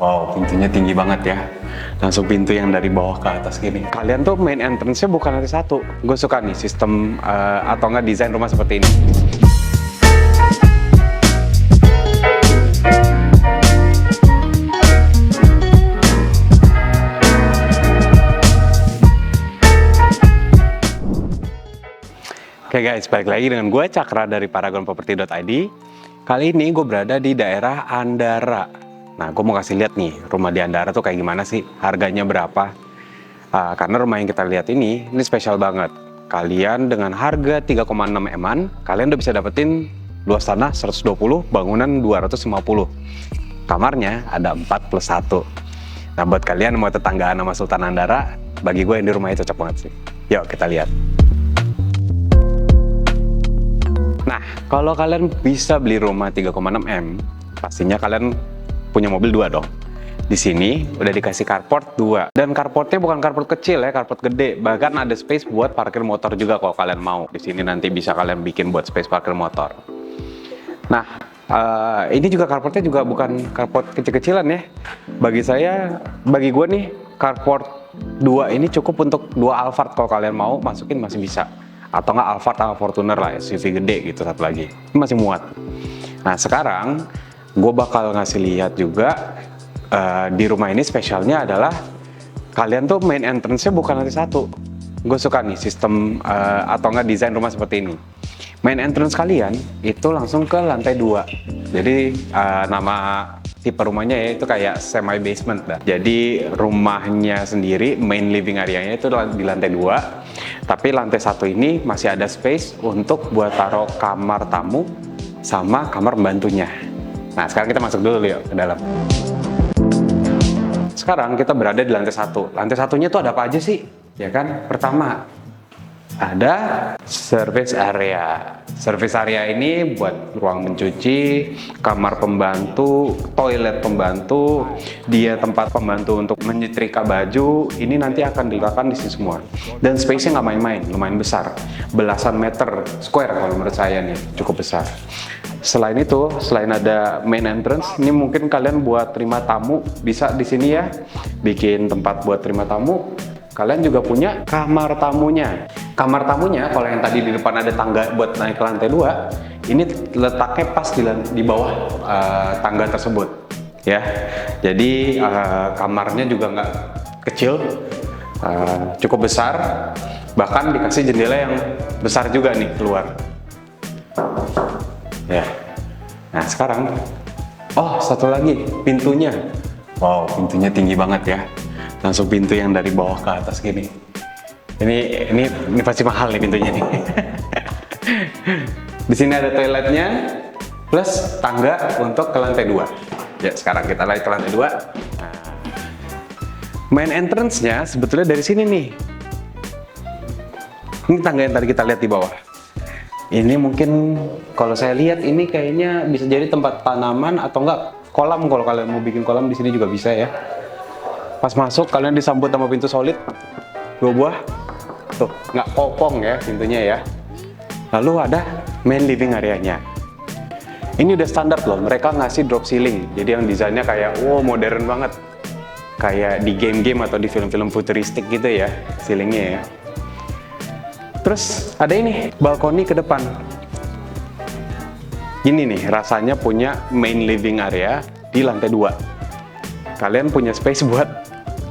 Wow, pintunya tinggi banget ya. Langsung pintu yang dari bawah ke atas gini. Kalian tuh main entrance-nya bukan lantai satu. Gue suka nih sistem atau nggak desain rumah seperti ini. Oke guys, balik lagi dengan gue Cakra dari paragonproperty.id. Kali ini gue berada di daerah Andara. Nah, gue mau kasih lihat nih, rumah di Andara tuh kayak gimana sih, harganya berapa. Karena rumah yang kita lihat ini spesial banget. Kalian dengan harga 3,6 M-an, kalian udah bisa dapetin luas tanah 120, bangunan 250. Kamarnya ada 4+1. Nah, buat kalian yang mau tetanggaan sama Sultan Andara, bagi gue yang di rumah itu cocok banget sih. Yuk kita lihat. Nah, kalau kalian bisa beli rumah 3,6 M, pastinya kalian punya mobil 2 dong. Di sini udah dikasih carport 2. Dan carportnya bukan carport kecil ya, carport gede. Bahkan ada space buat parkir motor juga kalau kalian mau. Di sini nanti bisa kalian bikin buat space parkir motor. Nah, ini juga carportnya juga bukan carport kecil-kecilan ya. Bagi gue nih, carport 2 ini cukup untuk 2 Alphard kalau kalian mau masukin masih bisa. Atau nggak Alphard sama Fortuner lah, SUV gede gitu satu lagi. Ini masih muat. Nah, sekarang gue bakal ngasih lihat juga di rumah ini spesialnya adalah kalian tuh main entrance-nya bukan lantai satu. Gue suka nih sistem atau nggak desain rumah seperti ini. Main entrance kalian itu langsung ke lantai 2. Jadi nama tipe rumahnya ya itu kayak semi basement dah. Jadi rumahnya sendiri main living area-nya itu di lantai 2. Tapi lantai 1 ini masih ada space untuk buat taruh kamar tamu sama kamar pembantunya. Nah, sekarang kita masuk dulu yuk ke dalam. Sekarang kita berada di lantai 1. Lantai satunya tuh ada apa aja sih? Ya kan? Pertama, ada service area. Service area ini buat ruang mencuci, kamar pembantu, toilet pembantu, dia tempat pembantu untuk menyetrika baju. Ini nanti akan dilakukan di sini semua. Dan space-nya nggak main-main, lumayan besar. Belasan meter square kalau menurut saya nih, cukup besar. Selain itu, selain ada main entrance, ini mungkin kalian buat terima tamu bisa di sini ya, bikin tempat buat terima tamu. Kalian juga punya kamar tamunya. Kamar tamunya, kalau yang tadi di depan ada tangga buat naik ke lantai 2, ini letaknya pas di bawah tangga tersebut, ya. Jadi kamarnya juga nggak kecil, cukup besar, bahkan dikasih jendela yang besar juga nih keluar. Ya. Nah sekarang, satu lagi pintunya. Wow, pintunya tinggi banget ya. Langsung pintu yang dari bawah ke atas gini. Ini pasti mahal nih pintunya nih. Di sini ada toiletnya plus tangga untuk ke lantai 2. Ya, sekarang kita naik ke lantai 2. Nah, main entrance-nya sebetulnya dari sini nih. Ini tangga yang tadi kita lihat di bawah. Ini mungkin kalau saya lihat ini kayaknya bisa jadi tempat tanaman atau enggak kolam. Kalau kalian mau bikin kolam di sini juga bisa ya. Pas masuk kalian disambut sama pintu solid 2 buah. Tuh, nggak kopong ya pintunya ya. Lalu ada main living area-nya. Ini udah standar loh, mereka ngasih drop ceiling. Jadi yang desainnya kayak modern banget. Kayak di game-game atau di film-film futuristik gitu ya, ceilingnya ya. Terus ada ini, balkoni ke depan. Ini nih, rasanya punya main living area di lantai 2. Kalian punya space buat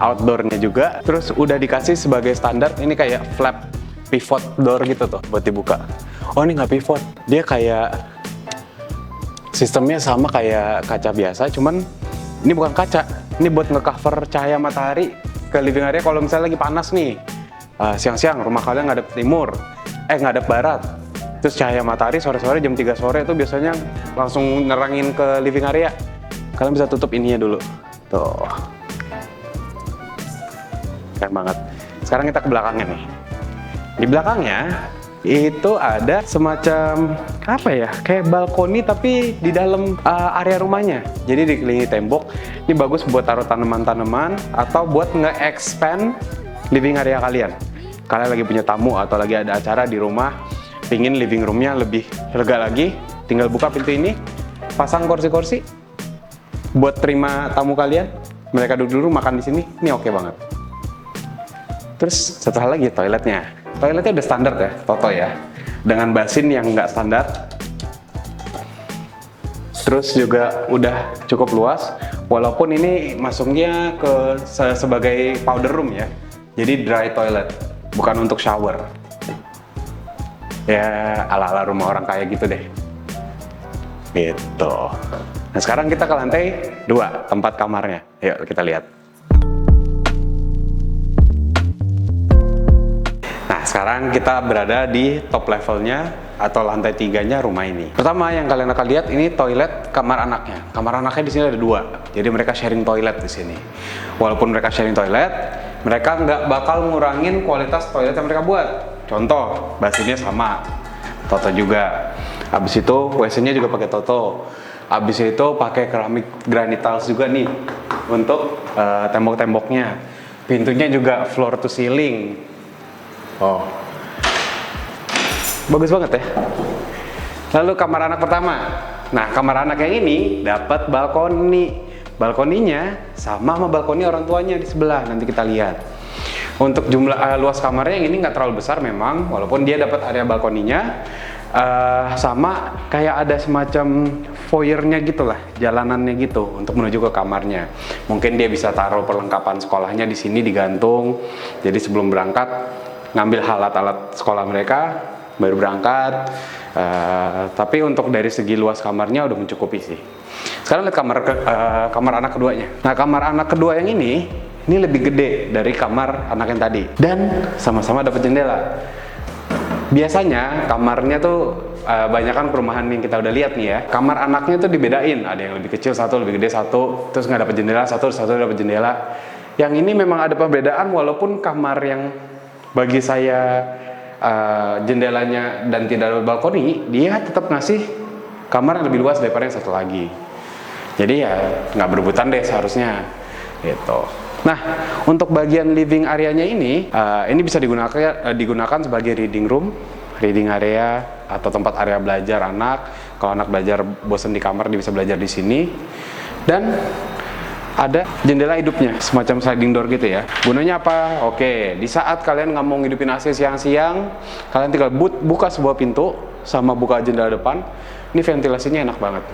outdoor-nya juga. Terus udah dikasih sebagai standar, ini kayak flap pivot door gitu tuh, buat dibuka. Oh, ini nggak pivot. Dia kayak, sistemnya sama kayak kaca biasa, cuman ini bukan kaca. Ini buat nge-cover cahaya matahari ke living area kalau misalnya lagi panas nih. Siang-siang rumah kalian ngadep timur, ngadep barat, terus cahaya matahari sore-sore jam 3 sore itu biasanya langsung nerangin ke living area. Kalian bisa tutup ininya dulu, tuh, keren banget. Sekarang kita ke belakangnya nih. Di belakangnya itu ada semacam apa ya, kayak balkoni tapi di dalam area rumahnya. Jadi dikelilingi tembok. Ini bagus buat taruh tanaman-tanaman atau buat nge-expand living area kalian. Kalian lagi punya tamu atau lagi ada acara di rumah, pingin living roomnya lebih lega lagi, tinggal buka pintu ini, pasang kursi-kursi, buat terima tamu kalian, mereka duduk dulu makan di sini, ini oke banget. Terus satu hal lagi, toiletnya. Toiletnya udah standar ya, Toto ya, dengan basin yang nggak standar. Terus juga udah cukup luas, walaupun ini masuknya ke sebagai powder room ya, jadi dry toilet, bukan untuk shower. Ya ala-ala rumah orang kaya gitu deh. Gitu. Nah sekarang kita ke lantai 2, tempat kamarnya. Yuk kita lihat. Nah sekarang kita berada di top levelnya atau lantai 3-nya rumah ini. Pertama yang kalian akan lihat ini toilet kamar anaknya. Kamar anaknya di sini ada 2, jadi mereka sharing toilet di sini. Walaupun mereka sharing toilet, mereka nggak bakal ngurangin kualitas toilet yang mereka buat. Contoh, basinnya sama, Toto juga. Habis itu WC-nya juga pakai Toto. Habis itu pakai keramik granit tiles juga nih untuk tembok-temboknya. Pintunya juga floor to ceiling. Oh, bagus banget ya. Lalu kamar anak pertama. Nah, kamar anak yang ini dapat balkoni. Balkoninya sama balkoni orang tuanya di sebelah. Nanti kita lihat. Untuk jumlah luas kamarnya yang ini nggak terlalu besar memang, walaupun dia dapat area balkoninya, sama kayak ada semacam foyernya gitulah, jalanannya gitu untuk menuju ke kamarnya. Mungkin dia bisa taruh perlengkapan sekolahnya di sini digantung. Jadi sebelum berangkat ngambil alat-alat sekolah mereka baru berangkat. Tapi untuk dari segi luas kamarnya udah mencukupi sih. Sekarang lihat kamar anak keduanya. Nah kamar anak kedua yang ini lebih gede dari kamar anak yang tadi dan sama-sama dapat jendela. Biasanya kamarnya tuh banyak kan perumahan yang kita udah lihat nih ya. Kamar anaknya tuh dibedain, ada yang lebih kecil satu, lebih gede satu, terus nggak dapat jendela satu dapat jendela. Yang ini memang ada perbedaan walaupun kamar yang bagi saya jendelanya dan tidak ada balkoni, dia tetap ngasih kamar yang lebih luas daripada yang satu lagi. Jadi ya nggak berebutan deh seharusnya gitu. Nah, untuk bagian living areanya ini bisa digunakan sebagai reading room, reading area atau tempat area belajar anak. Kalau anak belajar bosan di kamar, dia bisa belajar di sini. Dan ada jendela hidupnya, semacam sliding door gitu ya. Gunanya apa? Oke, di saat kalian nggak mau ngidupin AC siang-siang, kalian tinggal buka sebuah pintu sama buka jendela depan. Ini ventilasinya enak banget.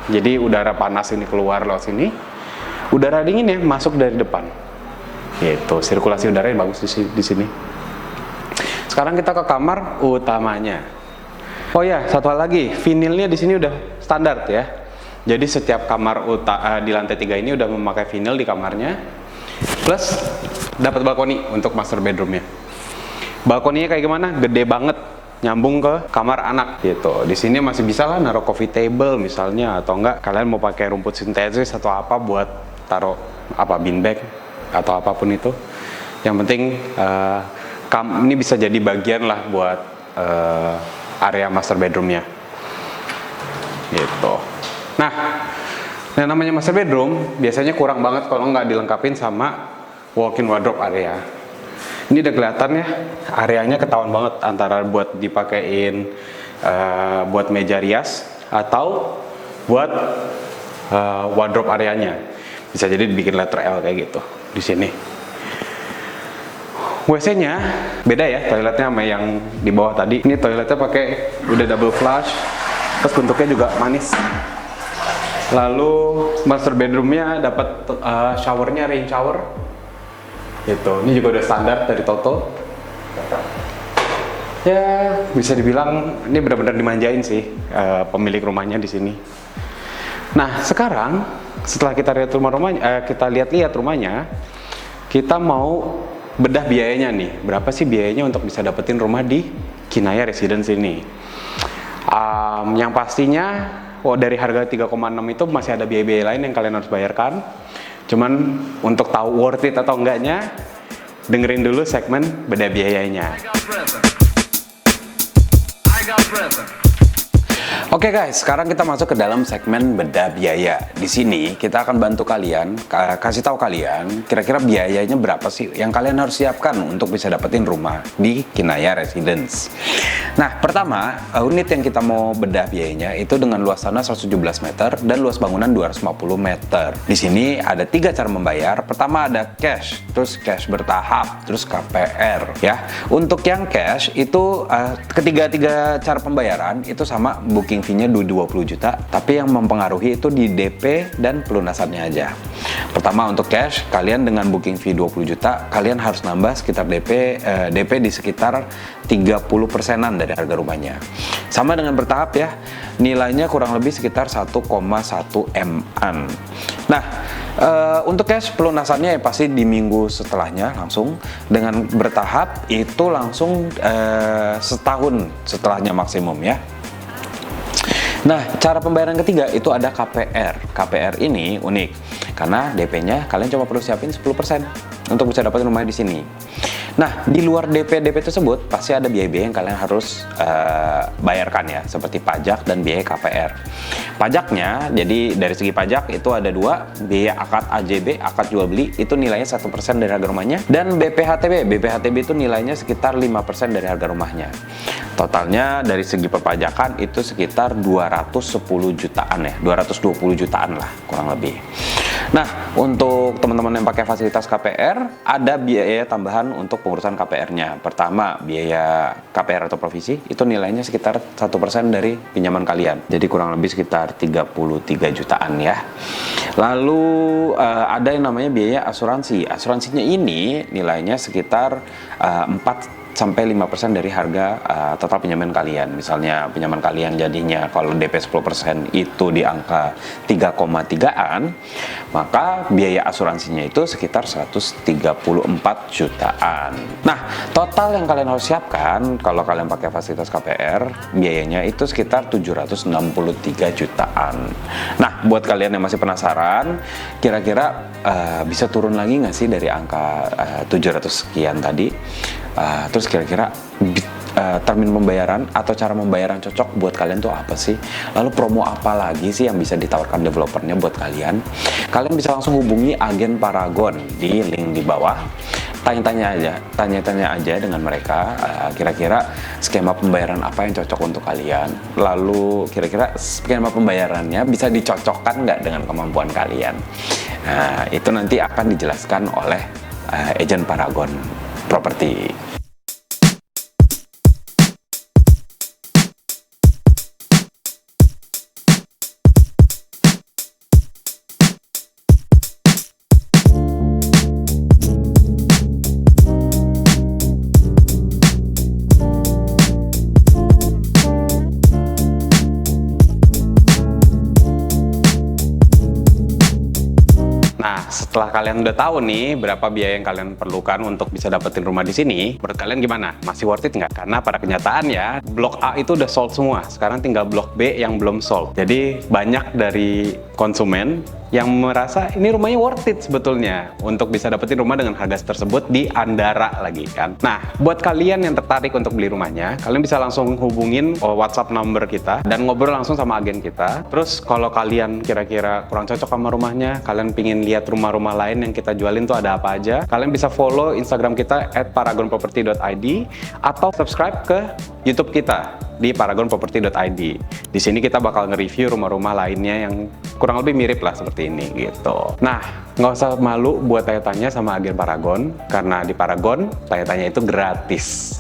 Jadi udara panas ini keluar lewat sini. Udara dinginnya masuk dari depan. Gitu, sirkulasi udaranya bagus di sini. Sekarang kita ke kamar utamanya. Oh ya, satu hal lagi, vinilnya di sini udah standar ya. Jadi setiap kamar di lantai 3 ini udah memakai vinil di kamarnya. Plus dapat balkoni untuk master bedroomnya. Balkoninya kayak gimana? Gede banget, nyambung ke kamar anak gitu. Di sini masih bisa lah naruh coffee table misalnya, atau enggak kalian mau pakai rumput sintetis atau apa buat taruh beanbag atau apapun itu. Yang penting ini bisa jadi bagian lah buat area master bedroomnya gitu. Nah, yang namanya master bedroom biasanya kurang banget kalau nggak dilengkapin sama walk-in wardrobe area. Ini udah kelihatan ya, areanya ketahuan banget antara buat dipakein buat meja rias atau buat wardrobe areanya. Bisa jadi dibikin letter L kayak gitu di sini. WC-nya beda ya, toiletnya sama yang di bawah tadi. Ini toiletnya pakai udah double flush, terus bentuknya juga manis. Lalu master bedroomnya dapat showernya rain shower. Gitu. Ini juga udah standar dari Toto. Ya bisa dibilang ini benar-benar dimanjain sih pemilik rumahnya di sini. Nah sekarang setelah kita lihat lihat rumahnya, kita mau bedah biayanya nih. Berapa sih biayanya untuk bisa dapetin rumah di Kinaya Residence ini? Yang pastinya dari harga 3,6 itu masih ada biaya-biaya lain yang kalian harus bayarkan. Cuman untuk tahu worth it atau enggaknya, dengerin dulu segmen bedah biayanya. Oke guys, sekarang kita masuk ke dalam segmen bedah biaya. Di sini kita akan bantu kalian, kasih tahu kalian kira-kira biayanya berapa sih yang kalian harus siapkan untuk bisa dapetin rumah di Kinaya Residence. Nah, pertama, unit yang kita mau bedah biayanya itu dengan luas tanah 117 meter dan luas bangunan 250 meter. Di sini ada 3 cara membayar. Pertama ada cash, terus cash bertahap, terus KPR ya. Untuk yang cash itu ketiga cara pembayaran itu sama, booking fee-nya 20 juta, tapi yang mempengaruhi itu di DP dan pelunasannya aja. Pertama untuk cash, kalian dengan booking fee 20 juta, kalian harus nambah sekitar DP di sekitar 30%-an dari harga rumahnya. Sama dengan bertahap ya, nilainya kurang lebih sekitar 1,1 M-an. Nah, untuk cash pelunasannya ya pasti di minggu setelahnya langsung. Dengan bertahap itu langsung setahun setelahnya maksimum ya. Nah, cara pembayaran ketiga itu ada KPR. KPR ini unik karena DP-nya kalian cuma perlu siapin 10% untuk bisa dapat rumah di sini. Nah, di luar DP tersebut pasti ada biaya-biaya yang kalian harus bayarkan ya, seperti pajak dan biaya KPR. Pajaknya, jadi dari segi pajak itu ada 2, biaya akad AJB, akad jual beli, itu nilainya 1% dari harga rumahnya, dan BPHTB. BPHTB itu nilainya sekitar 5% dari harga rumahnya. Totalnya dari segi perpajakan itu sekitar 210 jutaan ya, 220 jutaan lah kurang lebih. Nah, untuk teman-teman yang pakai fasilitas KPR, ada biaya tambahan untuk pengurusan KPR-nya. Pertama, biaya KPR atau provisi, itu nilainya sekitar 1% dari pinjaman kalian. Jadi kurang lebih sekitar 33 jutaan ya. Lalu ada yang namanya biaya asuransi. Asuransinya ini nilainya sekitar 4-5% dari harga total pinjaman kalian. Misalnya pinjaman kalian jadinya kalau DP 10% itu di angka 3,3-an, maka biaya asuransinya itu sekitar 134 jutaan. Nah, total yang kalian harus siapkan kalau kalian pakai fasilitas KPR, biayanya itu sekitar 763 jutaan. Nah, buat kalian yang masih penasaran, kira-kira bisa turun lagi nggak sih dari angka 700 sekian tadi? Terus kira-kira termin pembayaran atau cara pembayaran cocok buat kalian tuh apa sih? Lalu promo apa lagi sih yang bisa ditawarkan developernya buat kalian? Kalian bisa langsung hubungi agen Paragon di link di bawah. Tanya-tanya aja dengan mereka kira-kira skema pembayaran apa yang cocok untuk kalian. Lalu kira-kira skema pembayarannya bisa dicocokkan nggak dengan kemampuan kalian. Nah, itu nanti akan dijelaskan oleh agen Paragon Property. Setelah kalian udah tahu nih berapa biaya yang kalian perlukan untuk bisa dapetin rumah di sini, menurut kalian gimana? Masih worth it nggak? Karena pada kenyataannya blok A itu udah sold semua, sekarang tinggal blok B yang belum sold. Jadi banyak dari konsumen yang merasa ini rumahnya worth it sebetulnya untuk bisa dapetin rumah dengan harga tersebut di Andara lagi kan. Nah, buat kalian yang tertarik untuk beli rumahnya, kalian bisa langsung hubungin WhatsApp number kita dan ngobrol langsung sama agen kita. Terus kalau kalian kira-kira kurang cocok sama rumahnya, kalian pingin lihat rumah-rumah lain yang kita jualin tuh ada apa aja, kalian bisa follow Instagram kita @paragonproperty.id atau subscribe ke YouTube kita di paragonproperty.id. Di sini kita bakal nge-review rumah-rumah lainnya yang kurang lebih mirip lah seperti ini gitu. Nah, nggak usah malu buat tanya-tanya sama agen Paragon, karena di Paragon tanya-tanya itu gratis.